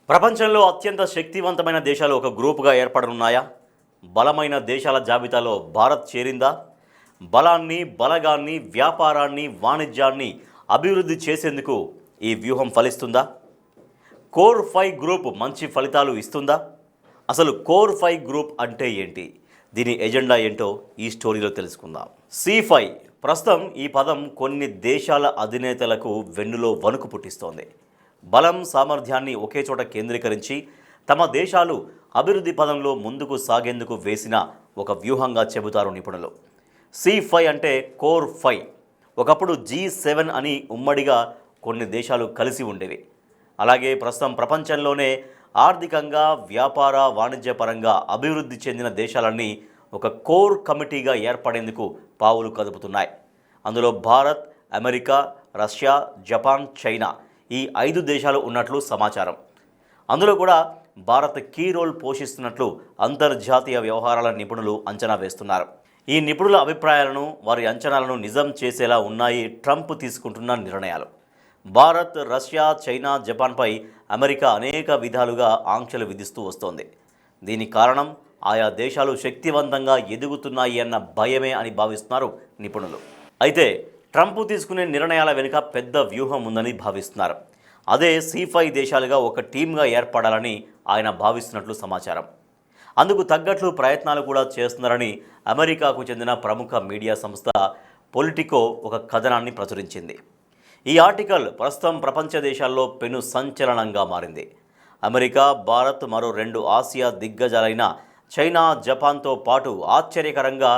ప్రపంచంలో అత్యంత శక్తివంతమైన దేశాలు ఒక గ్రూపుగా ఏర్పడనున్నాయా? బలమైన దేశాల జాబితాలో భారత్ చేరిందా? బలాన్ని, బలగాన్ని, వ్యాపారాన్ని, వాణిజ్యాన్ని అభివృద్ధి చేసేందుకు ఈ వ్యూహం ఫలిస్తుందా? కోర్ 5 గ్రూప్ మంచి ఫలితాలు ఇస్తుందా? అసలు కోర్ 5 గ్రూప్ అంటే ఏంటి? దీని ఎజెండా ఏంటో ఈ స్టోరీలో తెలుసుకుందాం. C5 ప్రస్తుతం ఈ పదం కొన్ని దేశాల అధినేతలకు వెన్నులో వణుకు పుట్టిస్తోంది. బలం, సామర్థ్యాన్ని ఒకే చోట కేంద్రీకరించి తమ దేశాలు అభివృద్ధి పదంలో ముందుకు సాగేందుకు వేసిన ఒక వ్యూహంగా చెబుతారు నిపుణులు. C5 అంటే కోర్ 5. ఒకప్పుడు G7 అని ఉమ్మడిగా కొన్ని దేశాలు కలిసి ఉండేవి. అలాగే ప్రస్తుతం ప్రపంచంలోనే ఆర్థికంగా, వ్యాపార, వాణిజ్య పరంగా అభివృద్ధి చెందిన దేశాలన్నీ ఒక కోర్ కమిటీగా ఏర్పడేందుకు పావులు కదుపుతున్నాయి. అందులో Bharat, America, Russia, Japan, China ఈ 5 దేశాలు ఉన్నట్లు సమాచారం. అందులో కూడా భారత్ కీ రోల్ పోషిస్తున్నట్లు అంతర్జాతీయ వ్యవహారాల నిపుణులు అంచనా వేస్తున్నారు. ఈ నిపుణుల అభిప్రాయాలను, వారి అంచనాలను నిజం చేసేలా ఉన్నాయి ట్రంప్ తీసుకుంటున్న నిర్ణయాలు. భారత్, రష్యా, చైనా, జపాన్పై అమెరికా అనేక విధాలుగా ఆంక్షలు విధిస్తూ వస్తోంది. దీనికి కారణం ఆయా దేశాలు శక్తివంతంగా ఎదుగుతున్నాయి అన్న భయమే అని భావిస్తున్నారు నిపుణులు. అయితే ట్రంప్ తీసుకునే నిర్ణయాల వెనుక పెద్ద వ్యూహం ఉందని భావిస్తున్నారు. అదే C5 దేశాలుగా ఒక టీమ్గా ఏర్పడాలని ఆయన భావిస్తున్నట్లు సమాచారం. అందుకు తగ్గట్లు ప్రయత్నాలు కూడా చేస్తున్నారని అమెరికాకు చెందిన ప్రముఖ మీడియా సంస్థ పొలిటికో ఒక కథనాన్ని ప్రచురించింది. ఈ ఆర్టికల్ ప్రస్తుతం ప్రపంచ దేశాల్లో పెను సంచలనంగా మారింది. అమెరికా, భారత్, మరో 2 ఆసియా దిగ్గజాలైన చైనా, జపాన్తో పాటు ఆశ్చర్యకరంగా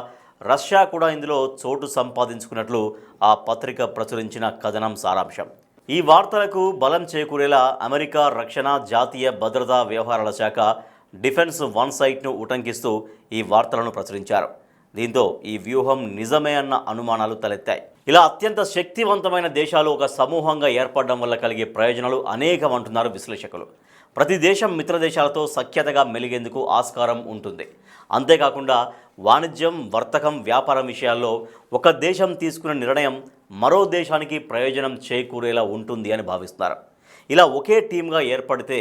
రష్యా కూడా ఇందులో చోటు సంపాదించుకున్నట్లు ఆ పత్రిక ప్రచురించిన కథనం సారాంశం. ఈ వార్తలకు బలం చేకూరేలా అమెరికా రక్షణ, జాతీయ భద్రతా వ్యవహారాల శాఖ డిఫెన్స్ వన్ సైట్ను ఉటంకిస్తూ ఈ వార్తలను ప్రచురించారు. దీంతో ఈ వ్యూహం నిజమే అన్న అనుమానాలు తలెత్తాయి. ఇలా అత్యంత శక్తివంతమైన దేశాలు ఒక సమూహంగా ఏర్పడడం వల్ల కలిగే ప్రయోజనాలు అనేకం అంటున్నారు విశ్లేషకులు. ప్రతి దేశం మిత్ర దేశాలతో సఖ్యతగా మెలిగేందుకు ఆస్కారం ఉంటుంది. అంతేకాకుండా వాణిజ్యం, వర్తకం, వ్యాపారం విషయాల్లో ఒక దేశం తీసుకున్న నిర్ణయం మరో దేశానికి ప్రయోజనం చేకూరేలా ఉంటుంది అని భావిస్తున్నారు. ఇలా ఒకే టీమ్గా ఏర్పడితే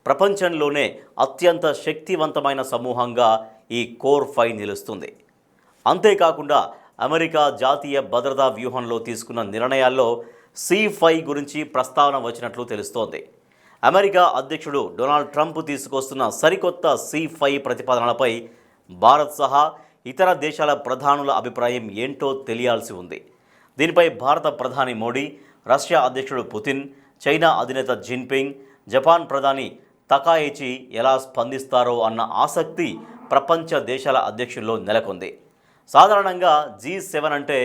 ప్రపంచంలోనే అత్యంత శక్తివంతమైన సమూహంగా ఈ కోర్ 5 నిలుస్తుంది. అంతేకాకుండా అమెరికా జాతీయ భద్రతా వ్యూహంలో తీసుకున్న నిర్ణయాల్లో C5 గురించి ప్రస్తావన వచ్చినట్లు తెలుస్తోంది. అమెరికా అధ్యక్షుడు డొనాల్డ్ ట్రంప్ తీసుకొస్తున్న సరికొత్త C5 ప్రతిపాదనలపై భారత్ సహా ఇతర దేశాల ప్రధానుల అభిప్రాయం ఏంటో తెలియాల్సి ఉంది. దీనిపై భారత ప్రధాని మోడీ, రష్యా అధ్యక్షుడు పుతిన్, చైనా అధినేత జిన్పింగ్, జపాన్ ప్రధాని తకాయిచి ఎలా స్పందిస్తారో అన్న ఆసక్తి ప్రపంచ దేశాల అధ్యక్షుల్లో నెలకొంది. సాధారణంగా G7 అంటే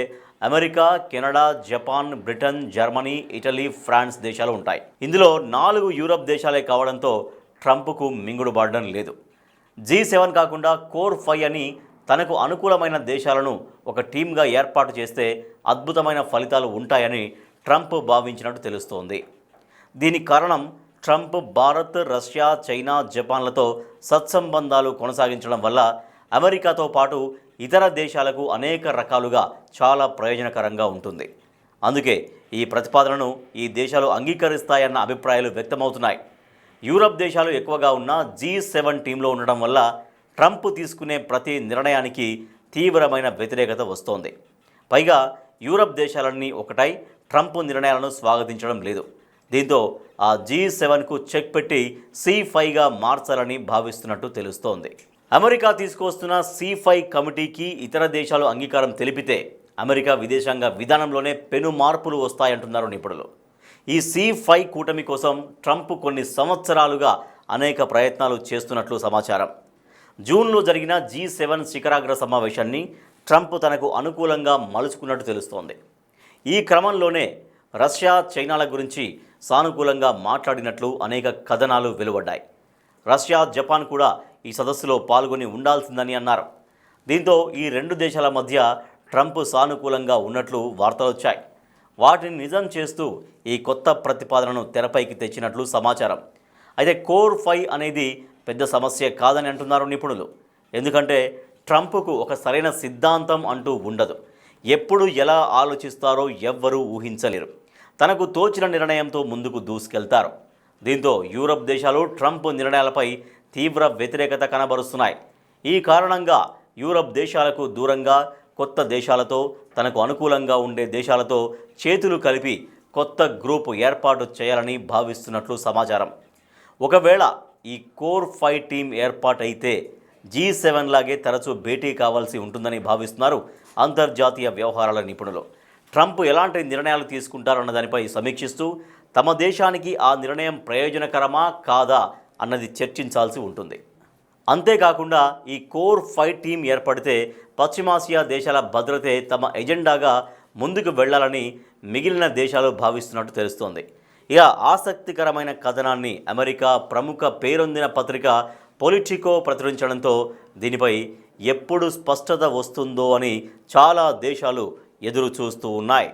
America, Canada, Japan, Britain, Germany, Italy, France దేశాలు ఉంటాయి. ఇందులో 4 యూరప్ దేశాలే కావడంతో ట్రంప్కు మింగుడుపడడం లేదు. G7 కాకుండా కోర్ 5 అని తనకు అనుకూలమైన దేశాలను ఒక టీమ్గా ఏర్పాటు చేస్తే అద్భుతమైన ఫలితాలు ఉంటాయని ట్రంప్ భావించినట్టు తెలుస్తోంది. దీనికి కారణం ట్రంప్ భారత్, రష్యా, చైనా, జపాన్లతో సత్సంబంధాలు కొనసాగించడం వల్ల అమెరికాతో పాటు ఇతర దేశాలకు అనేక రకాలుగా చాలా ప్రయోజనకరంగా ఉంటుంది. అందుకే ఈ ప్రతిపాదనను ఈ దేశాలు అంగీకరిస్తాయన్న అభిప్రాయాలు వ్యక్తమవుతున్నాయి. యూరప్ దేశాలు ఎక్కువగా ఉన్న G7 టీంలో ఉండడం వల్ల ట్రంప్ తీసుకునే ప్రతి నిర్ణయానికి తీవ్రమైన వ్యతిరేకత వస్తోంది. పైగా యూరప్ దేశాలన్నీ ఒకటై ట్రంప్ నిర్ణయాలను స్వాగతించడం లేదు. దీంతో ఆ G7కు చెక్ పెట్టి C5గా మార్చాలని భావిస్తున్నట్టు తెలుస్తోంది. అమెరికా తీసుకొస్తున్న C5 కమిటీకి ఇతర దేశాలు అంగీకారం తెలిపితే అమెరికా విదేశాంగ విధానంలోనే పెను మార్పులు వస్తాయంటున్నారు నిపుణులు. ఈ C5 కూటమి కోసం ట్రంప్ కొన్ని సంవత్సరాలుగా అనేక ప్రయత్నాలు చేస్తున్నట్లు సమాచారం. జూన్లో జరిగిన G7 శిఖరాగ్ర సమావేశాన్ని ట్రంప్ తనకు అనుకూలంగా మలుచుకున్నట్టు తెలుస్తోంది. ఈ క్రమంలోనే రష్యా, చైనాల గురించి సానుకూలంగా మాట్లాడినట్లు అనేక కథనాలు వెలువడ్డాయి. రష్యా, జపాన్ కూడా ఈ సదస్సులో పాల్గొని ఉండాల్సిందని అన్నారు. దీంతో ఈ 2 దేశాల మధ్య ట్రంప్ సానుకూలంగా ఉన్నట్లు వార్తలు వచ్చాయి. వాటిని నిజం చేస్తూ ఈ కొత్త ప్రతిపాదనను తెరపైకి తెచ్చినట్లు సమాచారం. అయితే కోర్ 5 అనేది పెద్ద సమస్య కాదని అంటున్నారు నిపుణులు. ఎందుకంటే ట్రంప్కు ఒక సరైన సిద్ధాంతం అంటూ ఉండదు. ఎప్పుడు ఎలా ఆలోచిస్తారో ఎవ్వరూ ఊహించలేరు. తనకు తోచిన నిర్ణయంతో ముందుకు దూసుకెళ్తారు. దీంతో యూరప్ దేశాలు ట్రంప్ నిర్ణయాలపై తీవ్ర వ్యతిరేకత కనబరుస్తున్నాయి. ఈ కారణంగా యూరప్ దేశాలకు దూరంగా కొత్త దేశాలతో, తనకు అనుకూలంగా ఉండే దేశాలతో చేతులు కలిపి కొత్త గ్రూపు ఏర్పాటు చేయాలని భావిస్తున్నట్లు సమాచారం. ఒకవేళ ఈ కోర్ 5 టీం ఏర్పాటైతే G7 లాగే తరచూ భేటీ కావాల్సి ఉంటుందని భావిస్తున్నారు అంతర్జాతీయ వ్యవహారాల నిపుణులు. ట్రంప్ ఎలాంటి నిర్ణయాలు తీసుకుంటారన్న దానిపై సమీక్షిస్తూ తమ దేశానికి ఆ నిర్ణయం ప్రయోజనకరమా కాదా అన్నది చర్చించాల్సి ఉంటుంది. అంతేకాకుండా ఈ కోర్ 5 టీం ఏర్పడితే పశ్చిమాసియా దేశాల భద్రతే తమ ఎజెండాగా ముందుకు వెళ్లాలని మిగిలిన దేశాలు భావిస్తున్నట్టు తెలుస్తోంది. ఇక ఆసక్తికరమైన కథనాన్ని అమెరికా ప్రముఖ పేరొందిన పత్రిక పొలిటికో ప్రచురించడంతో దీనిపై ఎప్పుడు స్పష్టత వస్తుందో అని చాలా దేశాలు ఎదురు చూస్తూ ఉన్నాయి.